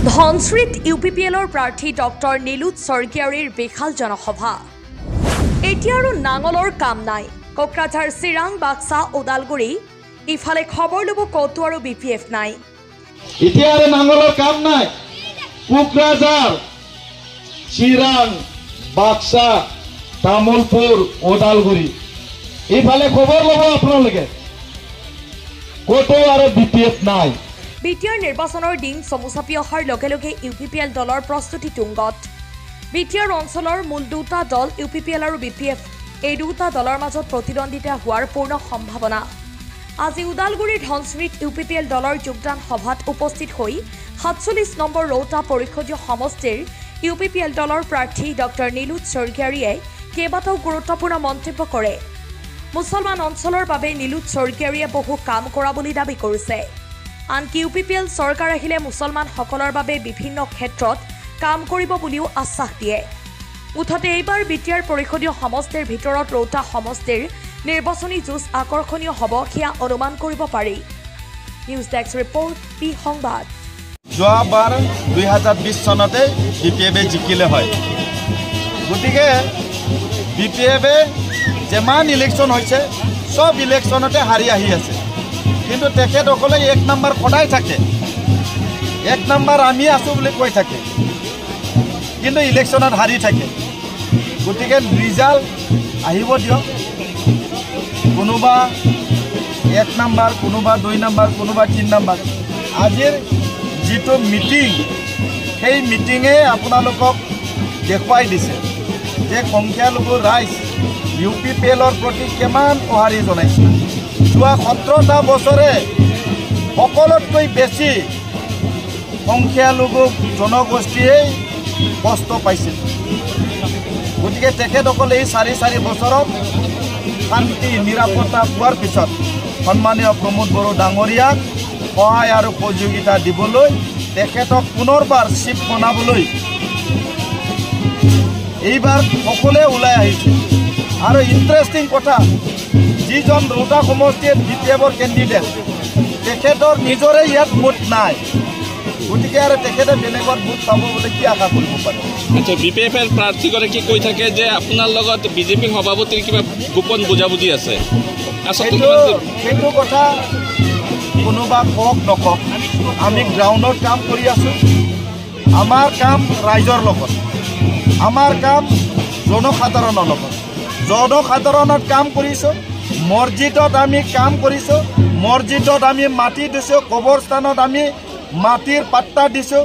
ধনশ্ৰীত ইউপিপিএলৰ প্ৰাৰ্থী ডক্টৰ নীলোৎ স্বৰ্গীয়াৰীৰ বিশাল জনসভা। এতিয়া আৰু নাঙলৰ কাম নাই। কোকৰাঝাৰ, চিৰাং, বাক্সা, ওদালগুৰি ইফালে খবৰ ল'ব ক'তো আৰু বিপিএফ নাই। এতিয়া আৰু নাঙলৰ কাম নাই। কোকৰাঝাৰ, চিৰাং, বাক্সা, তামুলপুৰ, ওদালগুৰি ইফালে খবৰ ল'ব আপোনালোকে, ক'তো আৰু বিপিএফ নাই। বিটিআৰ নিৰ্বাচনৰ দিন চমু চাপি অহাৰ লগে লগে ইউপিপিএল দলৰ প্ৰস্তুতি তুংগত। বিটিআৰ অঞ্চলৰ মূল দুটা দল ইউপিপিএল আৰু বিপিএফ, এই দুটা দলৰ মাজত প্ৰতিদ্বন্দ্বিতা হোৱাৰ পূৰ্ণ সম্ভাৱনা। আজি ওদালগুৰিৰ ধনশ্ৰীত ইউপিপিএল দলৰ যোগদান সভাত উপস্থিত হৈ ৪৭ নম্বৰ ৰৌতা পৰিষদীয় সমষ্টিৰ ইউপিপিএল দলৰ প্ৰাৰ্থী ডক্টৰ নীলোৎ স্বৰ্গীয়াৰীয়ে কেইবাটাও গুৰুত্বপূৰ্ণ মন্তব্য কৰে। মুছলমান অঞ্চলৰ বাবে নীলোৎ স্বৰ্গীয়াৰীয়ে বহু কাম কৰা বুলি দাবী কৰিছে। আনকি ইউপিপিএল চৰকাৰ আহিলে মুছলমানসকলৰ বাবে বিভিন্ন ক্ষেত্ৰত কাম কৰিব বুলিও আশ্বাস দিয়ে। মুঠতে এইবাৰ বিটিআৰ পৰিষদীয় সমষ্টিৰ ভিতৰত ৰৌতা সমষ্টিৰ নিৰ্বাচনী যুঁজ আকৰ্ষণীয় হ'ব, সেয়া অনুমান কৰিব পাৰি। নিউজ ডেস্ক ৰিপৰ্ট, পি সংবাদ। যোৱাবাৰ ২০২০ চনতে বিপিএফে জিকিলে হয়। গতিকে বিপিএফে যিমান ইলেকশ্যন হৈছে চব ইলেকশ্যনতে হাৰি আহি আছে, কিন্তু তেখেতসকলে ১ নম্বৰ সদায় থাকে। ১ নম্বৰ আমি আছোঁ বুলি কৈ থাকে, কিন্তু ইলেকশ্যনত হাৰি থাকে। গতিকে ৰিজাল্ট আহিব দিয়ক। কোনোবা ১ নম্বৰ, কোনোবা ২ নম্বৰ, কোনোবা ৩ নম্বৰ। আজিৰ যিটো মিটিং, সেই মিটিঙে আপোনালোকক দেখুৱাই দিছে যে সংখ্যালঘু ৰাইজ ইউপিপিএলৰ প্ৰতি কিমান সঁহাৰি জনাইছে। যোৱা ১৭টা বছৰে সকলোতকৈ বেছি সংখ্যালঘু জনগোষ্ঠীয়েই কষ্ট পাইছিল। গতিকে তেখেতসকলে এই ৪ বছৰত শান্তি নিৰাপত্তা পোৱাৰ পিছত সন্মানীয় প্ৰমোদ বড়ো ডাঙৰীয়াক সহায় আৰু সহযোগিতা দিবলৈ, তেখেতক পুনৰবাৰ চিফ বনাবলৈ এইবাৰ সকলোৱে ওলাই আহিছে। আৰু ইণ্টাৰেষ্টিং কথা, যিজন ৰৌতা সমষ্টিৰ বিপিএফৰ কেণ্ডিডেট, তেখেতৰ নিজৰে ইয়াত ভোট নাই। গতিকে আৰু তেখেতে বেলেগত ভোট পাব বুলি কি আশা কৰিব পাৰে? আচ্ছা, বিপিএফৰ প্ৰাৰ্থীগৰাকী কৈ থাকে যে আপোনাৰ লগত বিজেপিৰ সভাপতিৰ কিবা গোপন বুজাবুজি আছে। সেইটো কথা কোনোবা কওক নকওক, আমি গ্ৰাউণ্ডত কাম কৰি আছোঁ। আমাৰ কাম ৰাইজৰ লগত, আমাৰ কাম জনসাধাৰণৰ লগত। জনসাধাৰণত কাম কৰিছোঁ, মছজিদত আমি কাম কৰিছোঁ, মছজিদত আমি মাটি দিছোঁ, কবৰস্থানত আমি মাটিৰ পাট্টা দিছোঁ,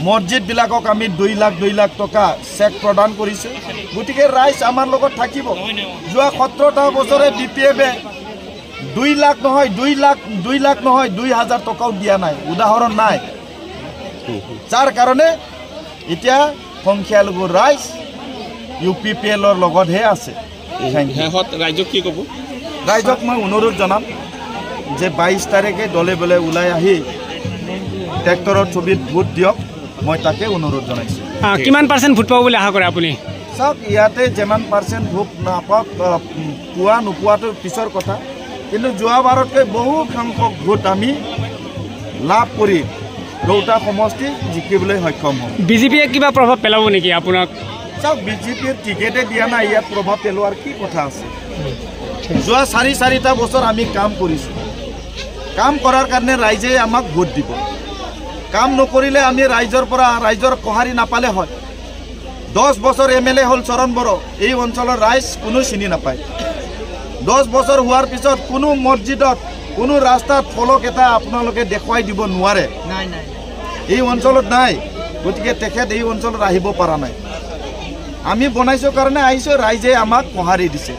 মছজিদবিলাকক আমি ২ লাখ টকা চেক প্ৰদান কৰিছোঁ। গতিকে ৰাইজ আমাৰ লগত থাকিব। যোৱা ১৭টা বছৰে বিপিএফে ২ লাখ নহয় ২,০০০ টকাও দিয়া নাই, উদাহৰণ নাই। যাৰ কাৰণে এতিয়া সংখ্যালঘু ৰাইজ ইউপিপিএলৰ লগতহে আছে। ৰাইজক কি ক'ব? ৰাইজক মই অনুৰোধ জনাম যে ২২ তাৰিখে দলে বলে ওলাই আহি ট্ৰেক্টৰৰ ছবিত ভোট দিয়ক, মই তাকে অনুৰোধ জনাইছোঁ। কিমান পাৰ্চেণ্ট ভোট পাব বুলি আশা কৰে আপুনি? চাওক, ইয়াতে যিমান পাৰ্চেণ্ট ভোট নাপাওক, পোৱা নোপোৱাটো পিছৰ কথা, কিন্তু যোৱাবাৰতকৈ বহু সংখ্যক ভোট আমি লাভ কৰি ৰৌতা সমষ্টি জিকিবলৈ সক্ষম হ'ম। বিজেপিয়ে কিবা প্ৰভাৱ পেলাব নেকি আপোনাক? চাওক, বিজেপিৰ টিকেটে দিয়া নাই, ইয়াত প্ৰভাৱ পেলোৱাৰ কি কথা আছে? যোৱা ৪টা বছৰ আমি কাম কৰিছোঁ। কাম কৰাৰ কাৰণে ৰাইজে আমাক ভোট দিব। কাম নকৰিলে আমি ৰাইজৰ সঁহাৰি নাপালে হয়। ১০ বছৰ MLA হ'ল চৰণ বড়ো, এই অঞ্চলৰ ৰাইজ কোনো চিনি নাপায়। ১০ বছৰ হোৱাৰ পিছত কোনো মছজিদত, কোনো ৰাস্তাত ফলক এটা আপোনালোকে দেখুৱাই দিব নোৱাৰে, এই অঞ্চলত নাই। গতিকে তেখেত এই অঞ্চলত আহিব পৰা নাই। আমি বনাইছোঁ কাৰণে আহিছোঁ, ৰাইজে আমাক সঁহাৰি দিছে।